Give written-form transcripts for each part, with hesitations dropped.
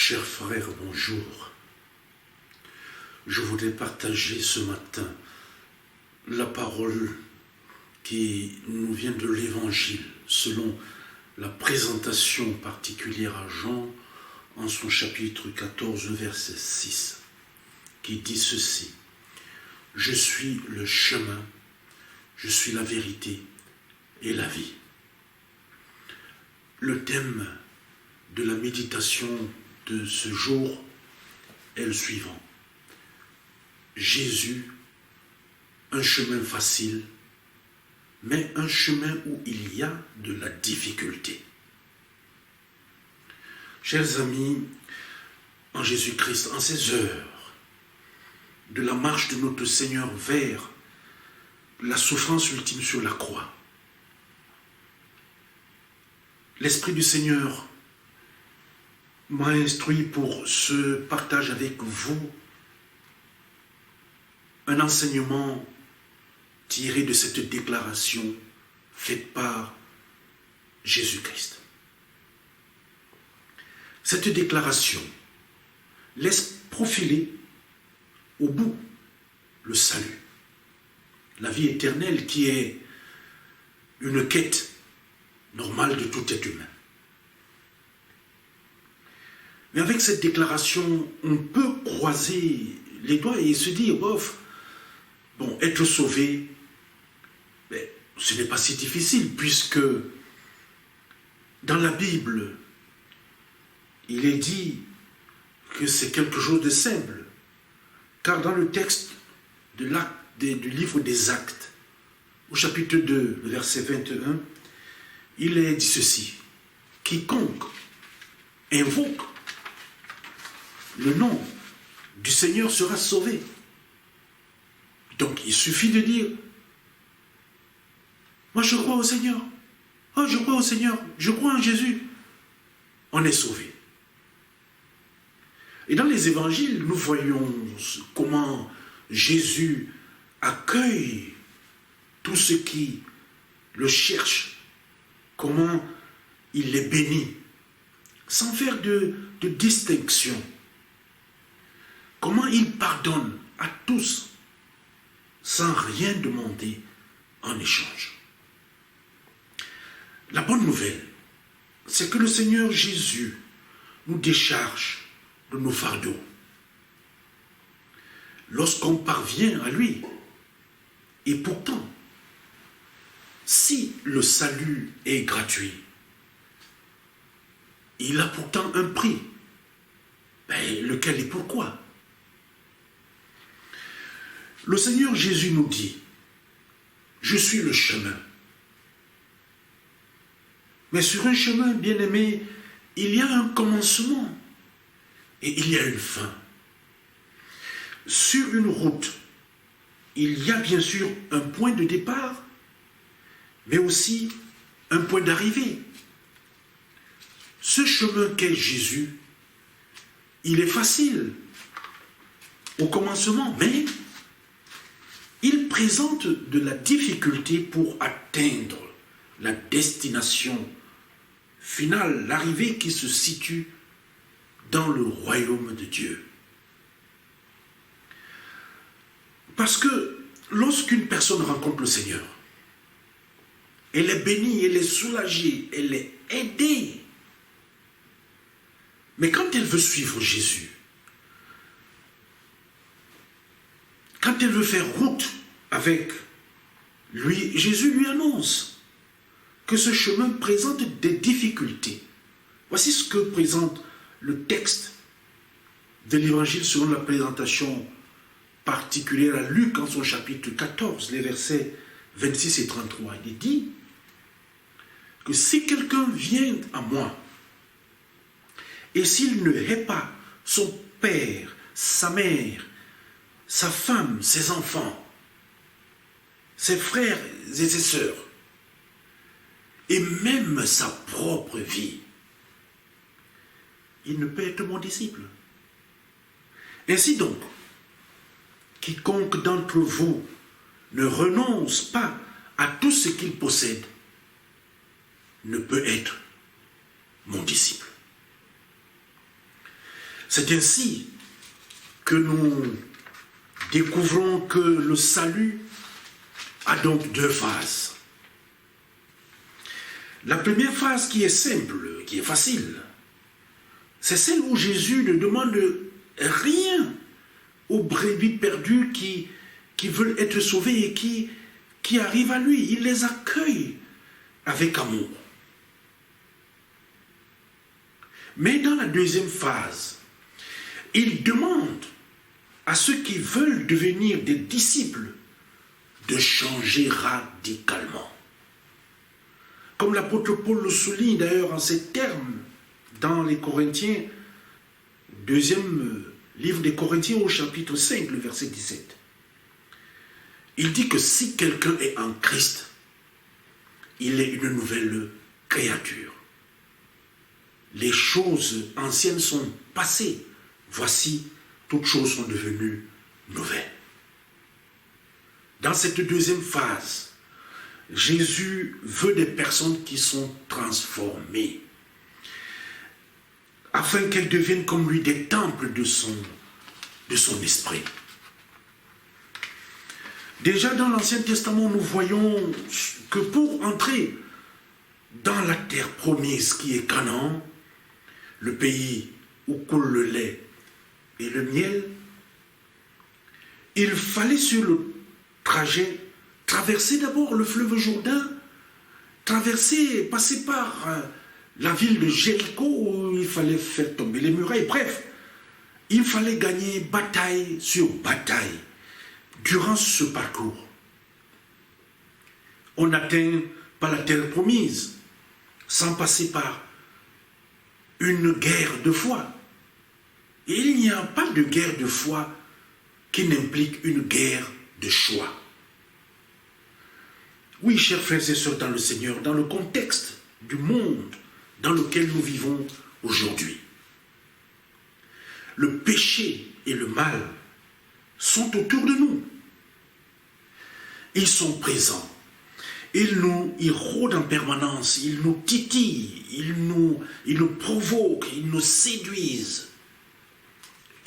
Chers frères, bonjour. Je voudrais partager ce matin la parole qui nous vient de l'Évangile, selon la présentation particulière à Jean en son chapitre 14, verset 6, qui dit ceci: « Je suis le chemin, je suis la vérité et la vie. » Le thème de la méditation de ce jour est le suivant: Jésus, un chemin facile, mais un chemin où il y a de la difficulté. Chers amis, en Jésus-Christ, en ces heures de la marche de notre Seigneur vers la souffrance ultime sur la croix, l'Esprit du Seigneur m'a instruit pour ce partage avec vous un enseignement tiré de cette déclaration faite par Jésus-Christ. Cette déclaration laisse profiler au bout le salut, la vie éternelle qui est une quête normale de tout être humain. Mais avec cette déclaration, on peut croiser les doigts et se dire, bon, être sauvé, mais ce n'est pas si difficile, puisque dans la Bible, il est dit que c'est quelque chose de simple. Car dans le texte du livre des Actes, au chapitre 2, verset 21, il est dit ceci: « Quiconque invoque le nom du Seigneur sera sauvé. » Donc il suffit de dire: « Moi je crois au Seigneur. Oh, je crois au Seigneur. Je crois en Jésus. » On est sauvé. Et dans les évangiles, nous voyons comment Jésus accueille tous ceux qui le cherchent, comment il les bénit, sans faire de distinction. Comment il pardonne à tous, sans rien demander en échange. La bonne nouvelle, c'est que le Seigneur Jésus nous décharge de nos fardeaux. Lorsqu'on parvient à lui, et pourtant, si le salut est gratuit, il a pourtant un prix. Lequel et pourquoi? Le Seigneur Jésus nous dit: « Je suis le chemin. » Mais sur un chemin, bien-aimé, il y a un commencement et il y a une fin. Sur une route, il y a bien sûr un point de départ, mais aussi un point d'arrivée. Ce chemin qu'est Jésus, il est facile au commencement, mais il présente de la difficulté pour atteindre la destination finale, l'arrivée qui se situe dans le royaume de Dieu. Parce que lorsqu'une personne rencontre le Seigneur, elle est bénie, elle est soulagée, elle est aidée. Mais quand elle veut suivre Jésus, quand elle veut faire route avec lui, Jésus lui annonce que ce chemin présente des difficultés. Voici ce que présente le texte de l'Évangile selon la présentation particulière à Luc en son chapitre 14, les versets 26 et 33. Il dit que si quelqu'un vient à moi et s'il ne hait pas son père, sa mère, sa femme, ses enfants, ses frères et ses sœurs, et même sa propre vie, il ne peut être mon disciple. Ainsi donc, quiconque d'entre vous ne renonce pas à tout ce qu'il possède ne peut être mon disciple. C'est ainsi que nous découvrons que le salut a donc deux phases. La première phase qui est simple, qui est facile, c'est celle où Jésus ne demande rien aux brebis perdues qui veulent être sauvées et qui arrivent à lui. Il les accueille avec amour. Mais dans la deuxième phase, il demande à ceux qui veulent devenir des disciples de changer radicalement. Comme l'apôtre Paul le souligne d'ailleurs en ces termes dans les Corinthiens, deuxième livre des Corinthiens au chapitre 5, le verset 17. Il dit que si quelqu'un est en Christ, il est une nouvelle créature. Les choses anciennes sont passées. Voici, toutes choses sont devenues nouvelles. Dans cette deuxième phase, Jésus veut des personnes qui sont transformées, afin qu'elles deviennent comme lui des temples de son esprit. Déjà dans l'Ancien Testament, nous voyons que pour entrer dans la terre promise qui est Canaan, le pays où coule le lait et le miel, il fallait sur le trajet traverser d'abord le fleuve Jourdain, passer par la ville de Jéricho où il fallait faire tomber les murailles. Bref, il fallait gagner bataille sur bataille durant ce parcours. On n'atteint pas la terre promise sans passer par une guerre de foi. Et il n'y a pas de guerre de foi qui n'implique une guerre de choix. Oui, chers frères et sœurs dans le Seigneur, dans le contexte du monde dans lequel nous vivons aujourd'hui, le péché et le mal sont autour de nous. Ils sont présents. Ils rôdent en permanence, ils nous titillent, ils nous provoquent, ils nous séduisent.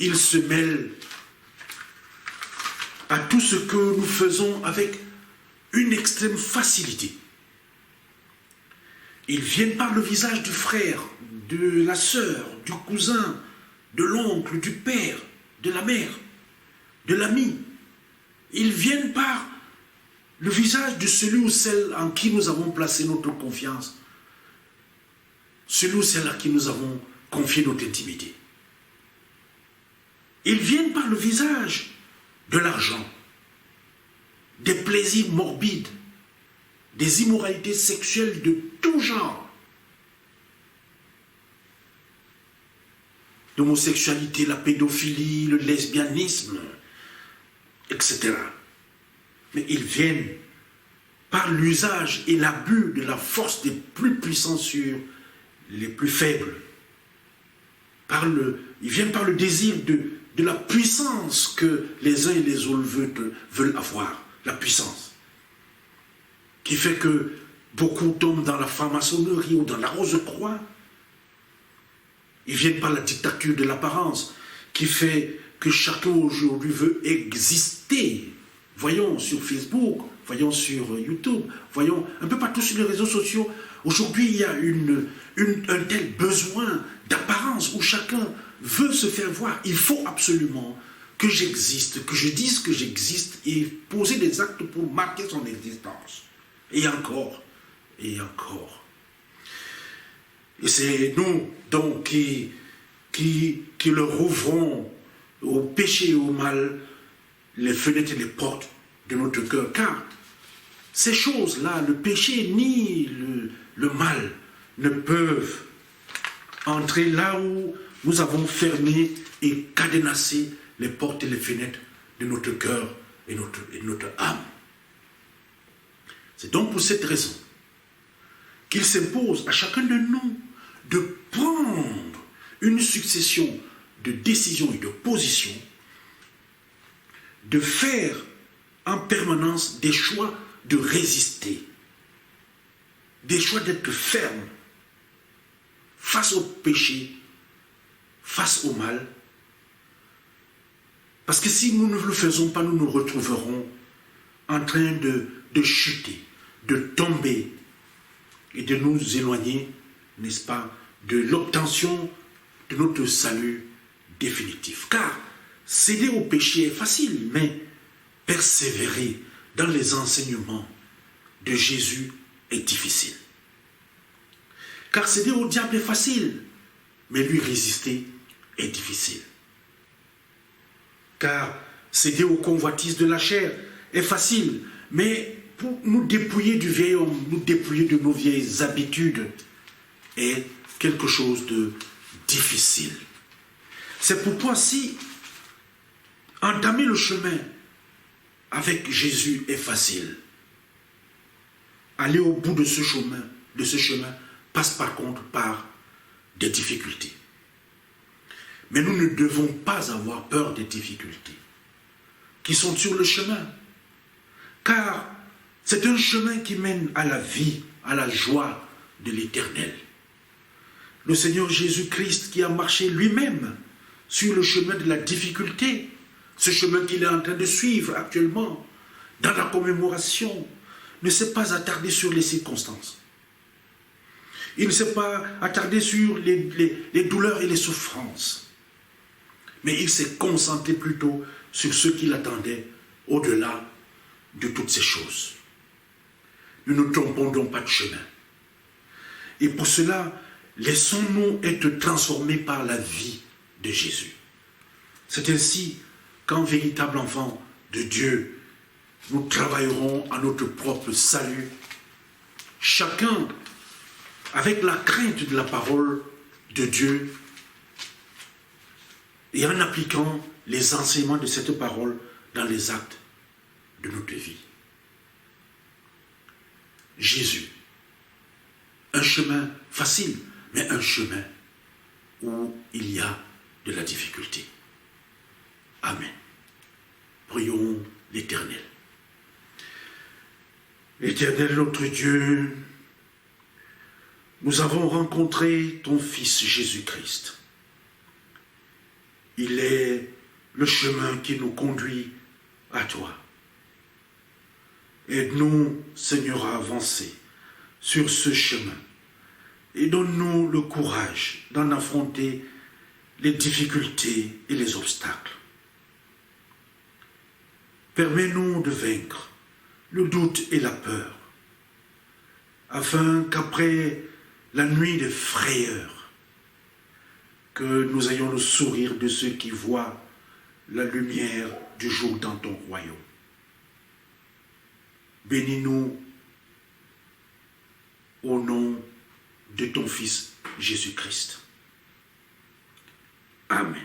Ils se mêlent à tout ce que nous faisons avec une extrême facilité. Ils viennent par le visage du frère, de la sœur, du cousin, de l'oncle, du père, de la mère, de l'ami. Ils viennent par le visage de celui ou celle en qui nous avons placé notre confiance, celui ou celle à qui nous avons confié notre intimité. Ils viennent par le visage de l'argent, des plaisirs morbides, des immoralités sexuelles de tout genre, l'homosexualité, la pédophilie, le lesbianisme, etc. Mais ils viennent par l'usage et l'abus de la force des plus puissants sur les plus faibles. Ils viennent par le désir de la puissance que les uns et les autres veulent avoir. La puissance. Qui fait que beaucoup tombent dans la franc-maçonnerie ou dans la rose-croix. Ils viennent par la dictature de l'apparence, qui fait que chacun aujourd'hui veut exister. Voyons sur Facebook, voyons sur YouTube, voyons un peu partout sur les réseaux sociaux. Aujourd'hui, il y a un tel besoin d'apparence où chacun veut se faire voir. Il faut absolument que j'existe, que je dise que j'existe et poser des actes pour marquer son existence. Et encore, et encore. Et c'est nous, donc, qui leur ouvrons au péché et au mal les fenêtres et les portes de notre cœur. Car ces choses-là, le péché ni le mal, ne peuvent entrer là où nous avons fermé et cadenassé les portes et les fenêtres de notre cœur et notre âme. C'est donc pour cette raison qu'il s'impose à chacun de nous de prendre une succession de décisions et de positions, de faire en permanence des choix de résister, des choix d'être ferme face au péché, face au mal. Parce que si nous ne le faisons pas, nous nous retrouverons en train de chuter, de tomber et de nous éloigner, n'est-ce pas, de l'obtention de notre salut définitif. Car céder au péché est facile, mais persévérer dans les enseignements de Jésus est difficile. Car céder au diable est facile, mais lui résister est difficile. Car céder aux convoitises de la chair est facile, mais pour nous dépouiller du vieil homme, nous dépouiller de nos vieilles habitudes, est quelque chose de difficile. C'est pourquoi si entamer le chemin avec Jésus est facile, aller au bout de ce chemin passe par contre par des difficultés. Mais nous ne devons pas avoir peur des difficultés qui sont sur le chemin. Car c'est un chemin qui mène à la vie, à la joie de l'éternel. Le Seigneur Jésus-Christ qui a marché lui-même sur le chemin de la difficulté, ce chemin qu'il est en train de suivre actuellement, dans la commémoration, ne s'est pas attardé sur les circonstances. Il ne s'est pas attardé sur les douleurs et les souffrances. Mais il s'est concentré plutôt sur ce qui l'attendait au-delà de toutes ces choses. Nous ne trompons donc pas de chemin. Et pour cela, laissons-nous être transformés par la vie de Jésus. C'est ainsi qu'en véritable enfant de Dieu, nous travaillerons à notre propre salut, chacun avec la crainte de la parole de Dieu et en appliquant les enseignements de cette parole dans les actes de notre vie. Jésus, un chemin facile, mais un chemin où il y a de la difficulté. Amen. Prions l'Éternel. Éternel notre Dieu, nous avons rencontré ton Fils Jésus-Christ. Il est le chemin qui nous conduit à toi. Aide-nous, Seigneur, à avancer sur ce chemin et donne-nous le courage d'en affronter les difficultés et les obstacles. Permets-nous de vaincre le doute et la peur, afin qu'après la nuit de frayeur, que nous ayons le sourire de ceux qui voient la lumière du jour dans ton royaume. Bénis-nous au nom de ton Fils Jésus-Christ. Amen.